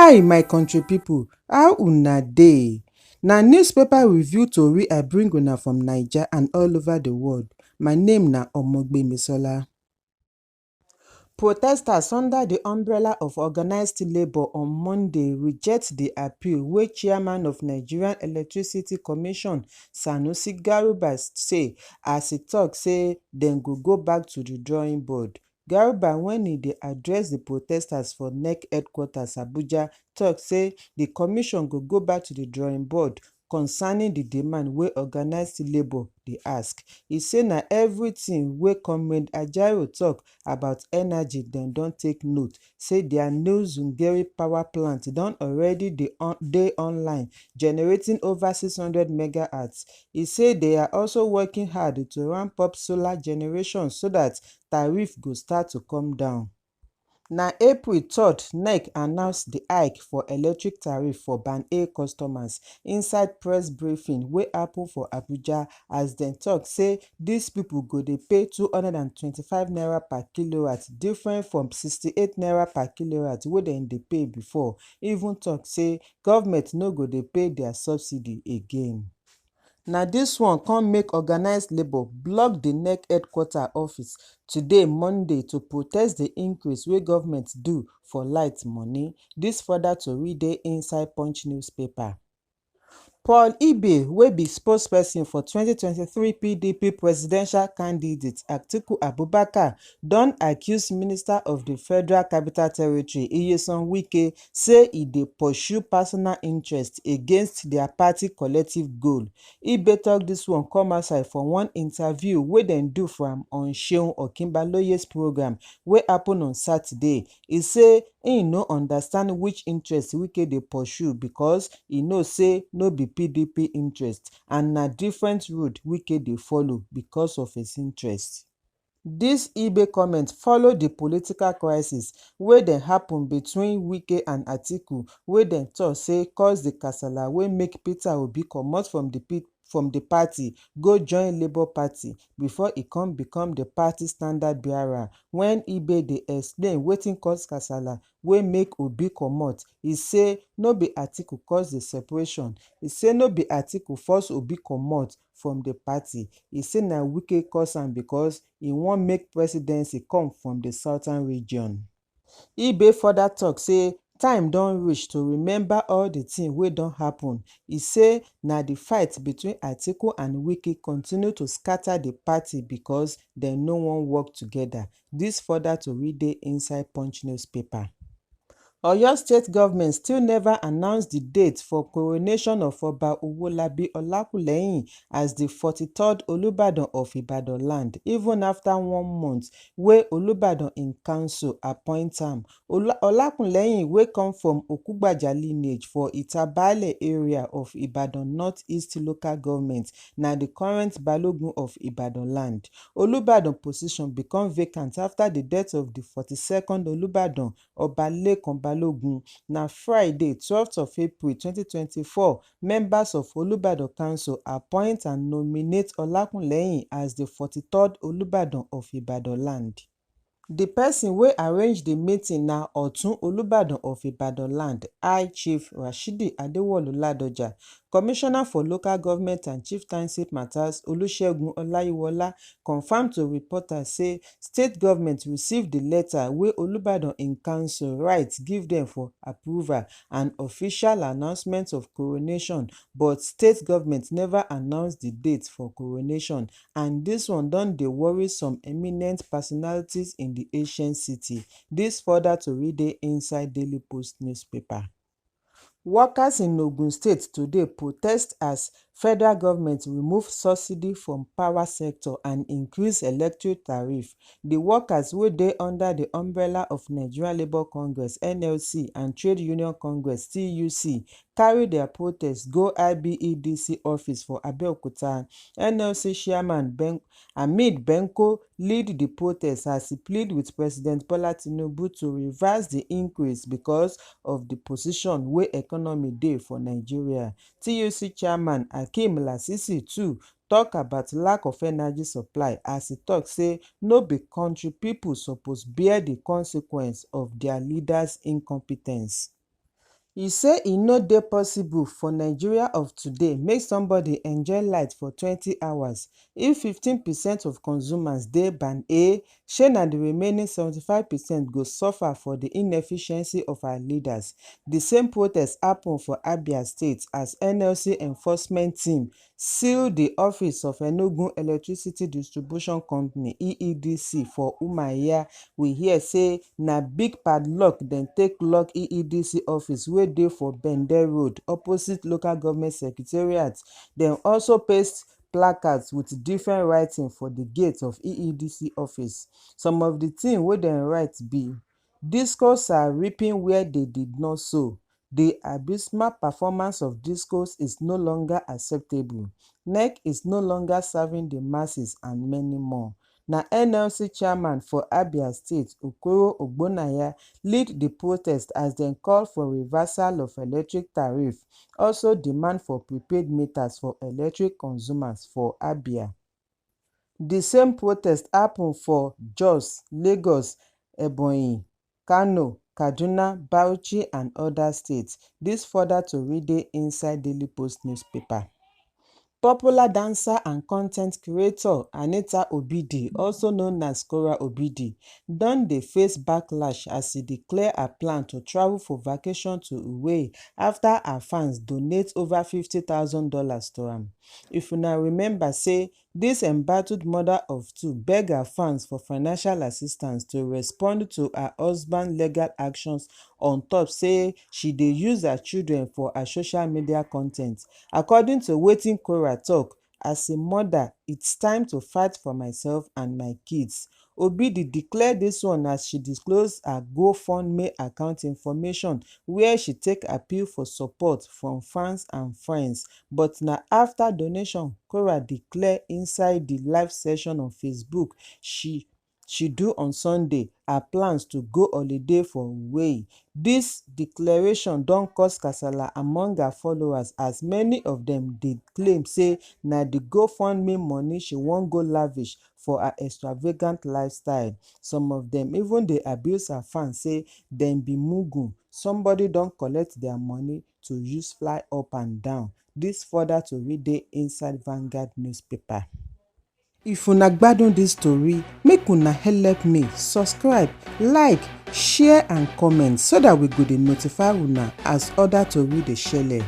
Hi my country pipo, how una dey? Na newspaper review tori I bring una from Naija and all over the world. My name na Omogbemisola. Protesters under the umbrella of organised labour on Monday reject the appeal wey chairman of Nigerian Electricity Commission Sanusi Garuba say as e tok say dem go back to the drawing board. Garuba, wen e dey address the protesters for NEC headquarters Abuja, tok say the commission go back to the drawing board concerning the demand wey organised labour dey ask. E say na everything wey Comrade Ajaero tok about energy dem don take note, say their new Zungeru power plant don already dey online generating over 600 megahertz. E say they are also working hard to ramp up solar generation so that tariff go start to come down. Na April 3rd, NEC announce the hike for electric tariff for Band A customers inside press briefing wey happen for Abuja, as dem tok say dis pipo go dey pay 225 naira per kilowatt, different from 68 naira per kilowatt wey dem dey pay before. Even tok say government no go dey pay their subsidy again. Na dis one come make organised labour block the NEC headquarter office today Monday to protest the increase wey government do for light money. Dis further tori dey inside Punch newspaper. Paul Ibe, wey be spokesperson for 2023 PDP presidential candidate Atiku Abubakar, don accuse Minister of the Federal Capital Territory Nyesom Wike say e dey pursue personal interest against their party collective goal. Ibe tok dis one come outside for one interview wey dem do for am on Seun Okinbaloye's program wey happen on Saturday. E say e no understand which interest Wike dey pursue because e know say no be PDP interest and na different road Wike dey follow because of his interest. Dis Ibe comment follow the political crisis wey dey happen between Wike and Atiku, wey dem tok say cause the kasala wey make Peter Obi comot from the party go join Labour Party before e come become the party standard bearer. Wen Ibe dey explain wetin cause kasala wey make Obi comot, e say no be Atiku cause the separation. E say no be Atiku force Obi comot from the party. E say na Wike cause am because e wan make presidency come from the southern region. Ibe further tok say time don reach to remember all the things wey don happen. E say na the fight between Atiku and Wike continue to scatter the party because dem no wan work together. Dis further tori dey inside Punch newspaper. Oyo State government still never announce the date for coronation of Oba Owolabi Olakunleyin as the 43rd Olubadan of Ibadan land, even after 1 month wey Olubadan in council appoint am. Olakunleyin, wey come from Okugbaja lineage for Itabale area of Ibadan North East local government, na the current Balogun of Ibadan land. Olubadan position become vacant after the death of the 42nd Olubadan, Oba Lekan Balogun. Na Friday 12th of April 2024, members of Olubadan Council appoint and nominate Olakunleyin as the 43rd Olubadan of Ibadan land. The person wey arrange the meeting na Otun Olubadan of Ibadan land, High Chief Rashidi Adewolu Ladoja. Commissioner for Local Government and Chieftaincy Matters Olusegun Olayiwola confirmed to reporters say state government received the letter wey Olubadan in council write give dem for approval and official announcement of coronation, but state government never announced the date for coronation, and dis one don dey worry some eminent personalities in the ancient city. Dis further tori dey inside Daily Post newspaper. Workers in Ogun State today protest as federal government remove subsidy from power sector and increase electric tariff. The workers wey dey under the umbrella of Nigerian Labour Congress (NLC) and Trade Union Congress (TUC) carry their protest go IBEDC office for Abeokuta. NLC chairman Hamid Benko lead the protest as he plead with President Bola Tinubu to reverse the increase because of the position wey economy dey for Nigeria. TUC chairman Hakeem Lasisi too tok about lack of energy supply, as he tok say no be country pipo suppose bear the consequence of their leaders' incompe ten ce. e say e no dey possible for Nigeria of today make somebody enjoy light for 20 hours if 15% of consumers dey band A, shey na di remaining 75% go suffer for di inefficiency of our leaders. Di same protest happen for Abia State as NLC enforcement team seal di office of Enugu Electricity Distribution Company (EEDC) for Umuahia. We hear say na big padlock dem take lock EEDC office wey dey for Bende Road opposite local government secretariat. Dem also paste placards with different writing for di gate of EEDC office. Some of di things wey dem write be: discos are reaping where they did not sow. The abysmal performance of discos is no longer acceptable. NEC is no longer serving the masses, and many more. Na NLC chairman for Abia State, Okoro Ogbonnaya, lead the protest as dem call for reversal of electric tariff, also demand for prepaid meters for electric consumers for Abia. The same protest happen for Jos, Lagos, Ebonyi, Kano, Kaduna, Bauchi and other states. This further tori dey inside Daily Post newspaper. Popular dancer and con ten t creator Anita Obidi, also known as Kora Obidi, don dey face backlash as she declare her plan to travel for vacation to Uwe after her fans donate over $50,000 to am. If una remember say dis embattled mother of two beg her fans for financial assistance to respond to her husband legal actions on top say she dey use her children for her social media con ten t. According to wetin Kora talk, as a mother, it's time to fight for myself and my kids. Obidi declare dis one as she disclose her GoFundMe account information where she take appeal for support from fans and friends. But na after donation, Kora declare inside the live session on Facebook she do on Sunday her plans to go holiday for Uwe. Dis declaration don cause kasala among her followers as many of dem dey claim say na the GoFundMe money she wan go lavish for her extravagant lifestyle. Some of dem even dey abuse her fans say dem be mugu. Somebody don collect their money to use fly up and down. Dis further tori dey inside Vanguard newspaper. If una gbadun dis tori, make una help me subscribe, like, share and comment so that we go dey notify una as other tori dey shele.